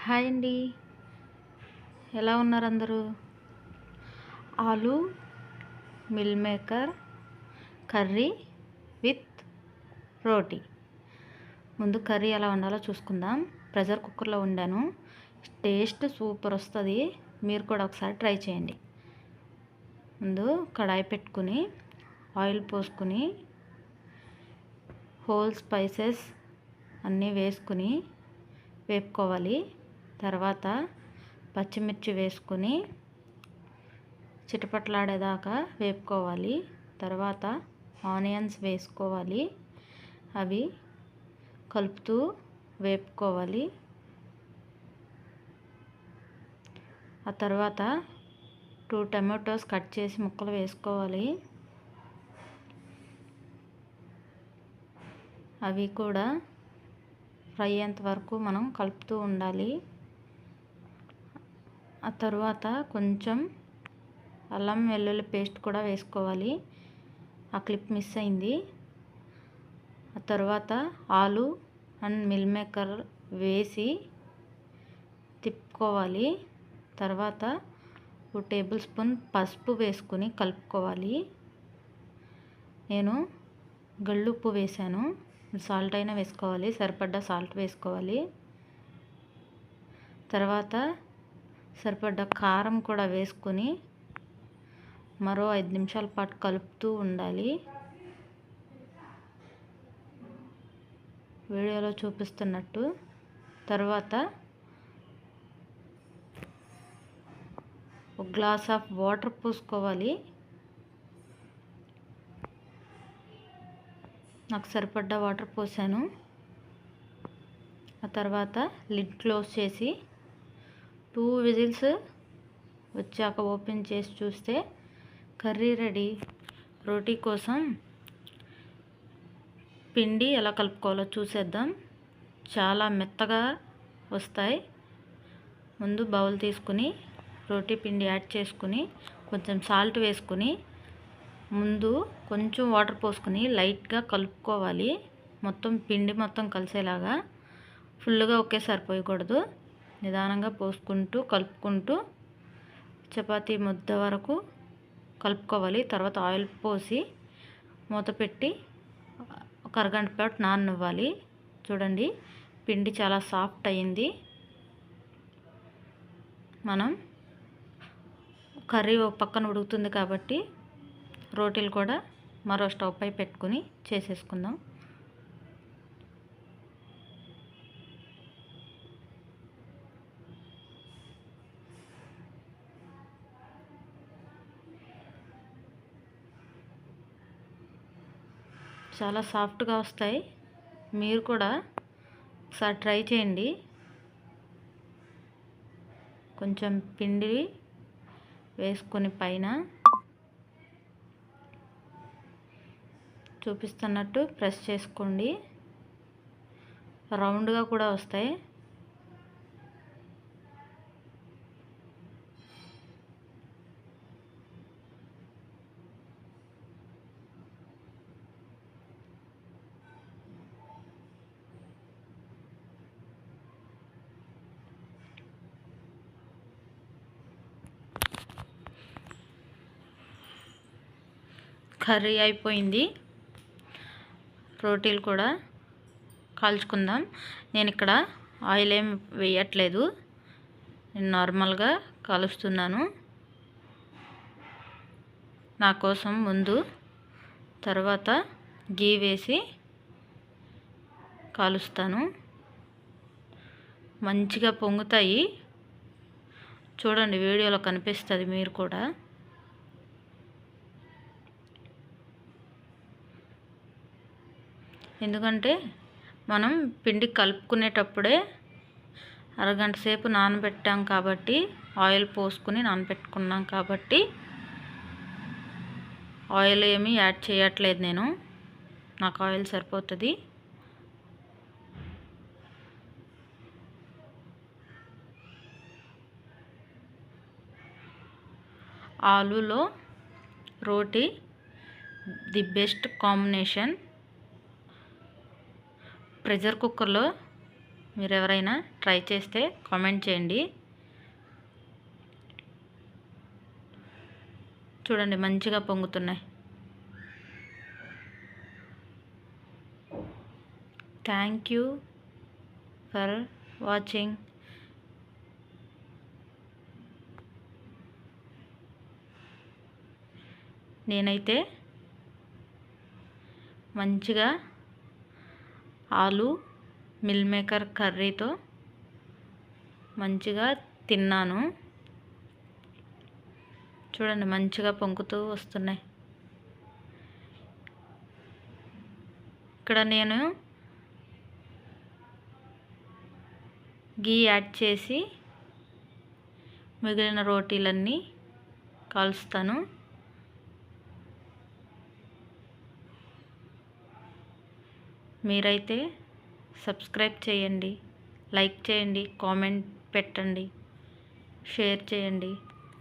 Hi అండి, ఎలా ఉన్నారు అందరూ? ఆలు మిల్ మేకర్ కర్రీ విత్ రోటీ. ముందు కర్రీ ఎలా వండాలో చూసుకుందాం. ప్రెషర్ కుక్కర్లో వండాను, టేస్ట్ సూపర్ వస్తుంది. మీరు కూడా ఒకసారి ట్రై చేయండి. ముందు కడాయి పెట్టుకుని ఆయిల్ పోసుకుని హోల్ స్పైసెస్ అన్నీ వేసుకుని వేపుకోవాలి. తర్వాత పచ్చిమిర్చి వేసుకుని చిటపట్లాడేదాకా వేపుకోవాలి. తర్వాత ఆనియన్స్ వేసుకోవాలి, అవి కలుపుతూ వేపుకోవాలి. ఆ తర్వాత 2 టమాటోస్ కట్ చేసి ముక్కలు వేసుకోవాలి. అవి కూడా ఫ్రై అయ్యేంత వరకు మనం కలుపుతూ ఉండాలి. ఆ తర్వాత కొంచెం అల్లం వెల్లుల్లి పేస్ట్ కూడా వేసుకోవాలి. ఆ క్లిప్ మిస్ అయింది. ఆ తర్వాత ఆలు అండ్ మిల్ మేకర్ వేసి తిప్పుకోవాలి. తర్వాత 2 టేబుల్ స్పూన్ పసుపు వేసుకుని కలుపుకోవాలి. నేను గళ్ళుప్పు వేసాను, సాల్ట్ అయినా వేసుకోవాలి, సరిపడ్డ సాల్ట్ వేసుకోవాలి. తర్వాత సరిపడ్డ కారం కూడా వేసుకొని మరో 5 నిమిషాల పాటు కలుపుతూ ఉండాలి. వీడియోలో చూపిస్తున్నట్టు. తర్వాత 1 గ్లాస్ ఆఫ్ వాటర్ పోసుకోవాలి. నాకు సరిపడ్డ వాటర్ పోసాను. ఆ తర్వాత లిడ్ క్లోజ్ చేసి 2 విజిల్స్ వచ్చాక ఓపెన్ చేసి చూస్తే కర్రీ రెడీ. రోటీ కోసం పిండి ఎలా కలుపుకోవాలో చూసేద్దాం. చాలా మెత్తగా వస్తాయి. ముందు బౌల్ తీసుకుని రోటీ పిండి యాడ్ చేసుకుని కొంచెం సాల్ట్ వేసుకుని ముందు కొంచెం వాటర్ పోసుకుని లైట్గా కలుపుకోవాలి. మొత్తం పిండి మొత్తం కలిసేలాగా, ఫుల్గా ఒకేసారి పోయకూడదు. నిదానంగా పోసుకుంటూ కలుపుకుంటూ చపాతీ ముద్ద వరకు కలుపుకోవాలి. తర్వాత ఆయిల్ పోసి మూత పెట్టి ఒక అరగంట పాటు నాననివ్వాలి. చూడండి, పిండి చాలా సాఫ్ట్ అయ్యింది. మనం కర్రీ ఒక పక్కన ఉడుకుతుంది కాబట్టి రోటీలు కూడా మరో స్టవ్ పై పెట్టుకుని చేసేసుకుందాం. చాలా సాఫ్ట్గా వస్తాయి. మీరు కూడా ఒకసారి ట్రై చేయండి. కొంచెం పిండి వేసుకొని పైన చూపిస్తున్నట్టు ప్రెస్ చేసుకోండి. రౌండ్గా కూడా వస్తాయి. కర్రీ అయిపోయింది. రోటీలు కూడా కాల్చుకుందాం. నేను ఇక్కడ ఆయిల్ ఏం వేయట్లేదు, నేను నార్మల్గా కాలుస్తున్నాను. నా కోసం ముందు తర్వాత గీ వేసి కాలుస్తాను. మంచిగా పొంగుతాయి. చూడండి, వీడియోలో కనిపిస్తుంది మీరు కూడా. ఎందుకంటే మనం పిండి కలుపుకునేటప్పుడే అరగంట సేపు నానబెట్టాం కాబట్టి, ఆయిల్ పోసుకుని నానబెట్టుకున్నాం కాబట్టి ఆయిల్ ఏమీ యాడ్ చేయట్లేదు నేను. నాకు ఆయిల్ సరిపోతుంది. ఆలులో రోటీ ది బెస్ట్ కాంబినేషన్. ప్రెషర్ కుక్కర్లో మీరు ఎవరైనా ట్రై చేస్తే కామెంట్ చేయండి. చూడండి మంచిగా పొంగుతున్నాయి. Thank you for watching. నేనైతే మంచిగా ఆలు మిల్ మేకర్ కర్రీతో మంచిగా తిన్నాను. చూడండి మంచిగా పొంగుతూ వస్తున్నాయి. ఇక్కడ నేను గీ యాడ్ చేసి మిగిలిన రోటీలన్నీ కాల్స్తాను. మీరైతే సబ్స్క్రైబ్ చేయండి, లైక్ చేయండి, కామెంట్ పెట్టండి, షేర్ చేయండి.